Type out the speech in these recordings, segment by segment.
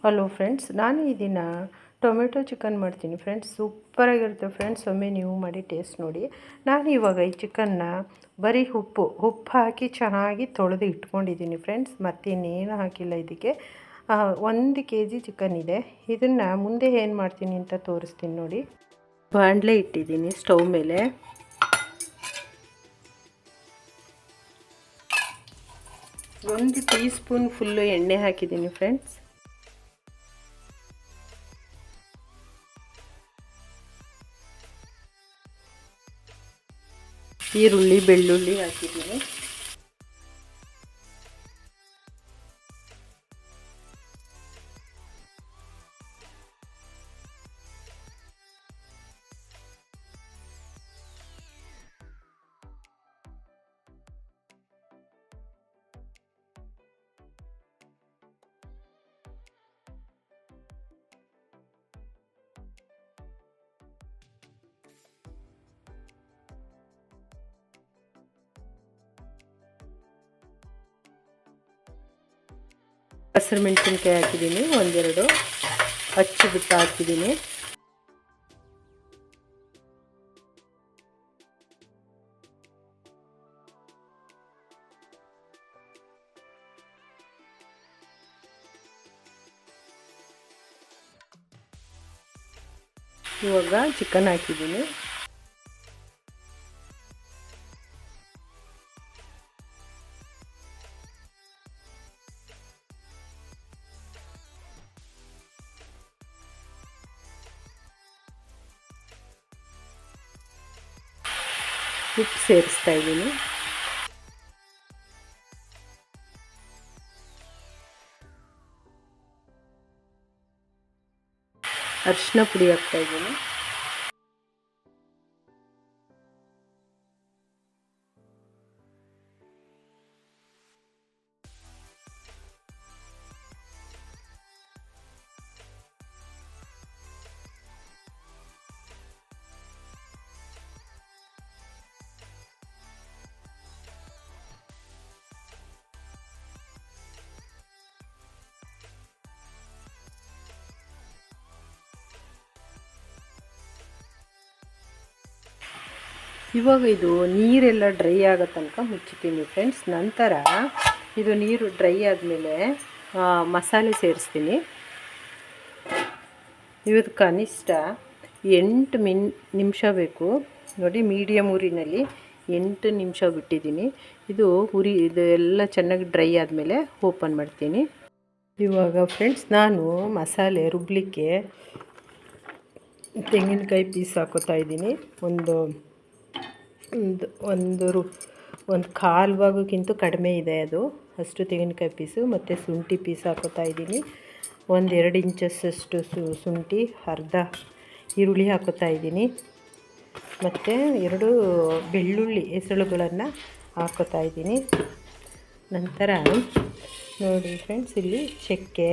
Hello friends, ನಾನು ಈ ದಿನ ಟೊಮೆಟೊ ಚಿಕನ್ ಮಾಡ್ತೀನಿ ಫ್ರೆಂಡ್ಸ್. ಸೂಪರಾಗಿರುತ್ತೆ ಫ್ರೆಂಡ್ಸ್. ಒಮ್ಮೆ ನೀವು ಮಾಡಿ ಟೇಸ್ಟ್ ನೋಡಿ. ನಾನು ಇವಾಗ ಈ ಚಿಕನ್ನ ಬರೀ ಉಪ್ಪು ಹಾಕಿ ಚೆನ್ನಾಗಿ ತೊಳೆದು ಇಟ್ಕೊಂಡಿದ್ದೀನಿ ಫ್ರೆಂಡ್ಸ್. ಮತ್ತಿನ್ನೇನು ಹಾಕಿಲ್ಲ ಇದಕ್ಕೆ. 1 kg ಚಿಕನ್ ಇದೆ. ಇದನ್ನು ಮುಂದೆ ಏನು ಮಾಡ್ತೀನಿ ಅಂತ ತೋರಿಸ್ತೀನಿ ನೋಡಿ. ಬಾಣಲೆ ಇಟ್ಟಿದ್ದೀನಿ ಸ್ಟವ್ ಮೇಲೆ. ಒಂದು ಟೀ ಸ್ಪೂನ್ ಫುಲ್ಲು ಎಣ್ಣೆ ಹಾಕಿದ್ದೀನಿ ಫ್ರೆಂಡ್ಸ್. ಈರುಳ್ಳಿ ಬೆಳ್ಳುಳ್ಳಿ ಹಾಕಿದ್ದೀನಿ. ಹಸಿರು ಮೆಣಸಿನ್ಕಾಯಿ ಹಾಕಿದ್ದೀನಿ, ಒಂದೆರಡು ಹಚ್ಚಿಬಿಟ್ಟು ಹಾಕಿದ್ದೀನಿ. ಇವಾಗ ಚಿಕನ್ ಹಾಕಿದ್ದೀನಿ. ಉಪ್ಪು ಸೇರಿಸ್ತಾ ಇದ್ದೀನಿ. ಅರಿಶಿನ ಪುಡಿ ಹಾಕ್ತಾ ಇದ್ದೀನಿ. ಇವಾಗ ಇದು ನೀರೆಲ್ಲ ಡ್ರೈ ಆಗೋ ತನಕ ಮುಚ್ಚಿತೀನಿ ಫ್ರೆಂಡ್ಸ್. ನಂತರ ಇದು ನೀರು ಡ್ರೈ ಆದಮೇಲೆ ಮಸಾಲೆ ಸೇರಿಸ್ತೀನಿ. ಇವತ್ತು ಕನಿಷ್ಠ 8 ನಿಮಿಷ ಬೇಕು ನೋಡಿ. ಮೀಡಿಯಮ್ ಉರಿನಲ್ಲಿ 8 ನಿಮಿಷ ಬಿಟ್ಟಿದ್ದೀನಿ. ಇದು ಎಲ್ಲ ಚೆನ್ನಾಗಿ ಡ್ರೈ ಆದಮೇಲೆ ಓಪನ್ ಮಾಡ್ತೀನಿ. ಇವಾಗ ಫ್ರೆಂಡ್ಸ್, ನಾನು ಮಸಾಲೆ ರುಬ್ಬಲಿಕ್ಕೆ ತೆಂಗಿನಕಾಯಿ ಪೀಸ್ ಹಾಕೋತಾ ಇದ್ದೀನಿ. ಒಂದು ಕಾಲು ಭಾಗಕ್ಕಿಂತ ಕಡಿಮೆ ಇದೆ ಅದು, ಅಷ್ಟು ತೆಂಗಿನಕಾಯಿ ಪೀಸು. ಮತ್ತು ಶುಂಠಿ ಪೀಸ್ ಹಾಕೋತಾ ಇದ್ದೀನಿ. 1-2 ಇಂಚಸ್ಸಷ್ಟು ಶುಂಠಿ, ಅರ್ಧ ಈರುಳ್ಳಿ ಹಾಕೋತಾ ಇದ್ದೀನಿ. ಮತ್ತು 2 ಬೆಳ್ಳುಳ್ಳಿ ಎಸಳುಗಳನ್ನು ಹಾಕೋತಾ ಇದ್ದೀನಿ. ನಂತರ ನೋಡಿ ಫ್ರೆಂಡ್ಸ್, ಇಲ್ಲಿ ಚಕ್ಕೆ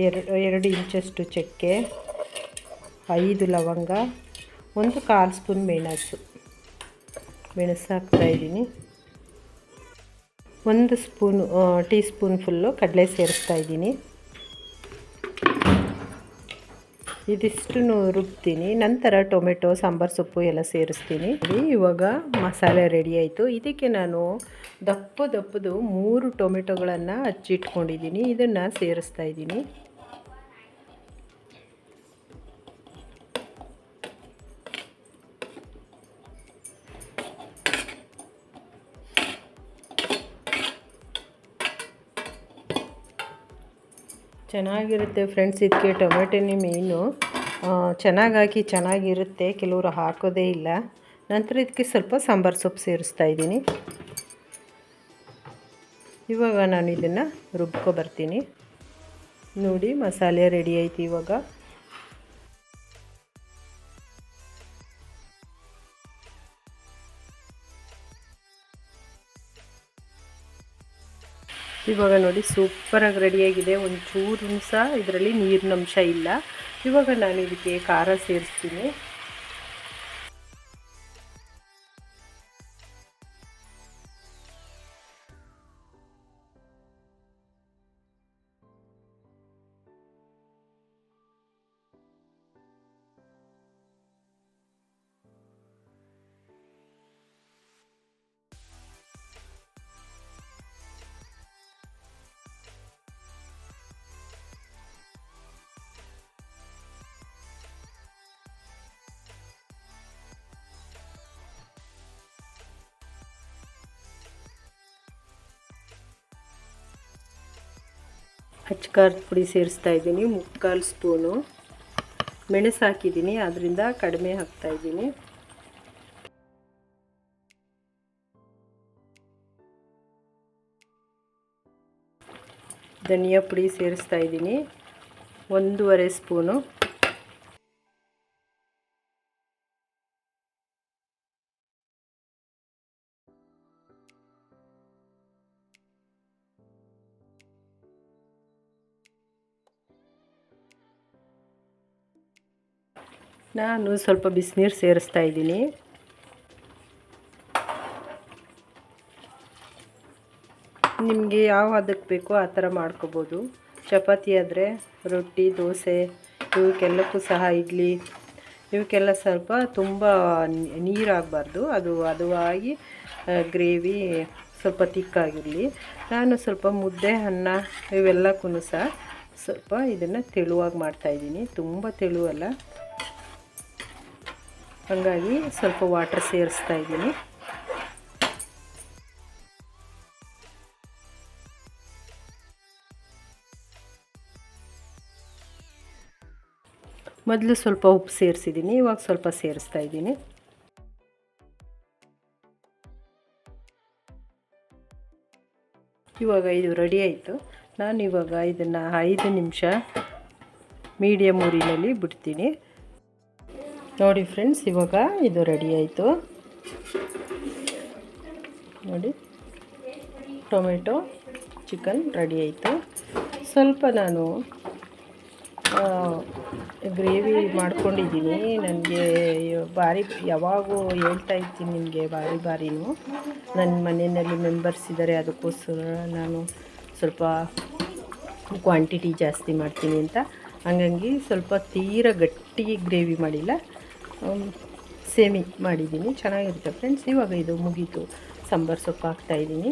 2 ಇಂಚಷ್ಟು ಚಕ್ಕೆ, 5 ಲವಂಗ, 1/4 ಸ್ಪೂನ್ ಮೆಣಸು ಹಾಕ್ತಾಯಿದ್ದೀನಿ. 1 ಟೀ ಸ್ಪೂನ್ ಫುಲ್ಲು ಕಡಲೆ ಸೇರಿಸ್ತಾ ಇದ್ದೀನಿ. ಇದಿಷ್ಟು ರುಬ್ತೀನಿ. ನಂತರ ಟೊಮೆಟೊ, ಸಾಂಬಾರು ಸೊಪ್ಪು ಎಲ್ಲ ಸೇರಿಸ್ತೀನಿ. ಇವಾಗ ಮಸಾಲೆ ರೆಡಿ ಆಯಿತು. ಇದಕ್ಕೆ ನಾನು ದಪ್ಪದು 3 ಟೊಮೆಟೊಗಳನ್ನು ಹಚ್ಚಿಟ್ಕೊಂಡಿದ್ದೀನಿ. ಇದನ್ನು ಸೇರಿಸ್ತಾ ಇದ್ದೀನಿ. ಚೆನ್ನಾಗಿರುತ್ತೆ ಫ್ರೆಂಡ್ಸ್. ಇದಕ್ಕೆ ಟೊಮೆಟೊನೇ ಮೇಯ್ನು. ಚೆನ್ನಾಗಿ ಹಾಕಿ ಚೆನ್ನಾಗಿರುತ್ತೆ. ಕೆಲವರು ಹಾಕೋದೇ ಇಲ್ಲ. ನಂತರ ಇದಕ್ಕೆ ಸ್ವಲ್ಪ ಸಾಂಬಾರು ಸೊಪ್ಪು ಸೇರಿಸ್ತಾ ಇದ್ದೀನಿ. ಇವಾಗ ನಾನು ಇದನ್ನು ರುಬ್ಕೊಬರ್ತೀನಿ. ನೋಡಿ, ಮಸಾಲೆ ರೆಡಿ ಆಯಿತು. ಇವಾಗ ನೋಡಿ ಸೂಪರಾಗಿ ರೆಡಿಯಾಗಿದೆ. ಒಂಚೂರು ಸಹ ಇದರಲ್ಲಿ ನೀರಿನಂಶ ಇಲ್ಲ. ಇವಾಗ ನಾನು ಇದಕ್ಕೆ ಖಾರ ಸೇರಿಸ್ತೀನಿ. ಅಚ್ಕಾರದ ಪುಡಿ ಸೇರಿಸ್ತಾ ಇದ್ದೀನಿ, 3/4 ಸ್ಪೂನು. ಮೆಣಸು ಹಾಕಿದ್ದೀನಿ, ಅದರಿಂದ ಕಡಿಮೆ ಹಾಕ್ತಾಯಿದ್ದೀನಿ. ಧನಿಯಾ ಪುಡಿ ಸೇರಿಸ್ತಾ ಇದ್ದೀನಿ, 1/2 ಸ್ಪೂನು. ನಾನು ಸ್ವಲ್ಪ ಬಿಸಿನೀರು ಸೇರಿಸ್ತಾ ಇದ್ದೀನಿ. ನಿಮಗೆ ಯಾವ ಹದಕ್ಕೆ ಬೇಕೋ ಆ ಥರ ಮಾಡ್ಕೋಬೋದು. ಚಪಾತಿ ಆದರೆ, ರೊಟ್ಟಿ, ದೋಸೆ ಇವಕ್ಕೆಲ್ಲಕ್ಕೂ ಸಹ, ಇಡ್ಲಿ ಇವಕ್ಕೆಲ್ಲ ಸ್ವಲ್ಪ ತುಂಬ ನೀರಾಗಬಾರ್ದು, ಅದು ಆಗಿ ಗ್ರೇವಿ ಸ್ವಲ್ಪ ತಿಕ್ಕಾಗಿರಲಿ. ನಾನು ಸ್ವಲ್ಪ ಮುದ್ದೆ, ಅನ್ನ ಇವೆಲ್ಲಕ್ಕೂ ಸಹ ಸ್ವಲ್ಪ ಇದನ್ನು ತೆಳುವಾಗಿ ಮಾಡ್ತಾಯಿದ್ದೀನಿ, ತುಂಬ ತೆಳುವಲ್ಲ. ಹಾಗಾಗಿ ಸ್ವಲ್ಪ ವಾಟರ್ ಸೇರಿಸ್ತಾ ಇದ್ದೀನಿ. ಮೊದಲು ಸ್ವಲ್ಪ ಉಪ್ಪು ಸೇರಿಸಿದ್ದೀನಿ, ಇವಾಗ ಸ್ವಲ್ಪ ಸೇರಿಸ್ತಾ ಇದ್ದೀನಿ. ಇವಾಗ ಇದು ರೆಡಿ ಆಯಿತು. ನಾನು ಇವಾಗ ಇದನ್ನು 5 ನಿಮಿಷ ಮೀಡಿಯಮ್ ಉರಿಯಲ್ಲಿ ಬಿಡ್ತೀನಿ. ನೋಡಿ ಫ್ರೆಂಡ್ಸ್, ಇವಾಗ ಇದು ರೆಡಿ ಆಯಿತು. ನೋಡಿ, ಟೊಮೆಟೊ ಚಿಕನ್ ರೆಡಿ ಆಯಿತು. ಸ್ವಲ್ಪ ನಾನು ಗ್ರೇವಿ ಮಾಡ್ಕೊಂಡಿದ್ದೀನಿ. ನನಗೆ ಯಾವಾಗೂ ಹೇಳ್ತಾ ಇರ್ತೀನಿ ನಿಮಗೆ, ಬಾರಿನೂ ನನ್ನ ಮನೆಯಲ್ಲಿ ಮೆಂಬರ್ಸ್ ಇದ್ದಾರೆ, ಅದಕ್ಕೋಸ್ಕರ ನಾನು ಸ್ವಲ್ಪ ಕ್ವಾಂಟಿಟಿ ಜಾಸ್ತಿ ಮಾಡ್ತೀನಿ ಅಂತ. ಹಂಗಾಗಿ ಸ್ವಲ್ಪ ತೀರ ಗಟ್ಟಿ ಗ್ರೇವಿ ಮಾಡಿಲ್ಲ, ಸೇಮಿ ಮಾಡಿದ್ದೀನಿ, ಚೆನ್ನಾಗಿರುತ್ತೆ ಫ್ರೆಂಡ್ಸ್. ಇವಾಗ ಇದು ಮುಗೀತು. ಸಾಂಬಾರು ಸೊಪ್ಪು ಹಾಕ್ತಾಯಿದ್ದೀನಿ.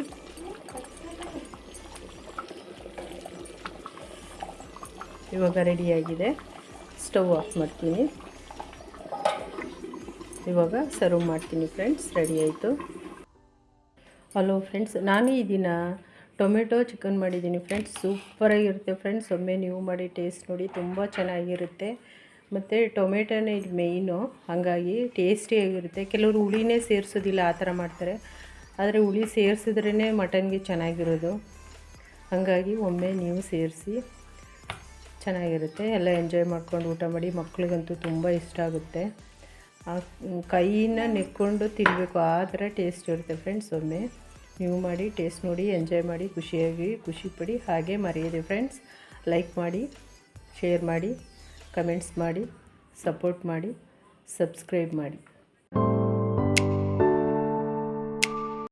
ಇವಾಗ ರೆಡಿಯಾಗಿದೆ. ಸ್ಟವ್ ಆಫ್ ಮಾಡ್ತೀನಿ. ಇವಾಗ ಸರ್ವ್ ಮಾಡ್ತೀನಿ ಫ್ರೆಂಡ್ಸ್. ರೆಡಿ ಆಯಿತು. ಹಲೋ ಫ್ರೆಂಡ್ಸ್, ನಾನು ಈ ದಿನ ಟೊಮೆಟೊ ಚಿಕನ್ ಮಾಡಿದ್ದೀನಿ ಫ್ರೆಂಡ್ಸ್. ಸೂಪರಾಗಿರುತ್ತೆ ಫ್ರೆಂಡ್ಸ್. ಒಮ್ಮೆ ನೀವು ಮಾಡಿ ಟೇಸ್ಟ್ ನೋಡಿ, ತುಂಬ ಚೆನ್ನಾಗಿರುತ್ತೆ. ಮತ್ತು ಟೊಮೆಟೊನೇ ಇದು ಮೇಯ್ನು, ಹಾಗಾಗಿ ಟೇಸ್ಟಿಯಾಗಿರುತ್ತೆ. ಕೆಲವರು ಹುಳಿನೇ ಸೇರಿಸೋದಿಲ್ಲ, ಆ ಥರ ಮಾಡ್ತಾರೆ. ಆದರೆ ಹುಳಿ ಸೇರಿಸಿದ್ರೇ ಮಟನ್ಗೆ ಚೆನ್ನಾಗಿರೋದು. ಹಾಗಾಗಿ ಒಮ್ಮೆ ನೀವು ಸೇರಿಸಿ, ಚೆನ್ನಾಗಿರುತ್ತೆ. ಎಲ್ಲ ಎಂಜಾಯ್ ಮಾಡ್ಕೊಂಡು ಊಟ ಮಾಡಿ. ಮಕ್ಳಿಗಂತೂ ತುಂಬ ಇಷ್ಟ ಆಗುತ್ತೆ. ಕೈಯಿಂದ ನೆಕ್ಕೊಂಡು ತಿನ್ನಬೇಕು, ಆ ಥರ ಟೇಸ್ಟ್ ಇರುತ್ತೆ ಫ್ರೆಂಡ್ಸ್. ಒಮ್ಮೆ ನೀವು ಮಾಡಿ ಟೇಸ್ಟ್ ನೋಡಿ, ಎಂಜಾಯ್ ಮಾಡಿ, ಖುಷಿಪಡಿ. ಹಾಗೆ ಮರೆಯದೆ ಫ್ರೆಂಡ್ಸ್, ಲೈಕ್ ಮಾಡಿ, ಶೇರ್ ಮಾಡಿ, ಕಮೆಂಟ್ಸ್ ಮಾಡಿ, ಸಪೋರ್ಟ್ ಮಾಡಿ, ಸಬ್ಸ್ಕ್ರೈಬ್ ಮಾಡಿ.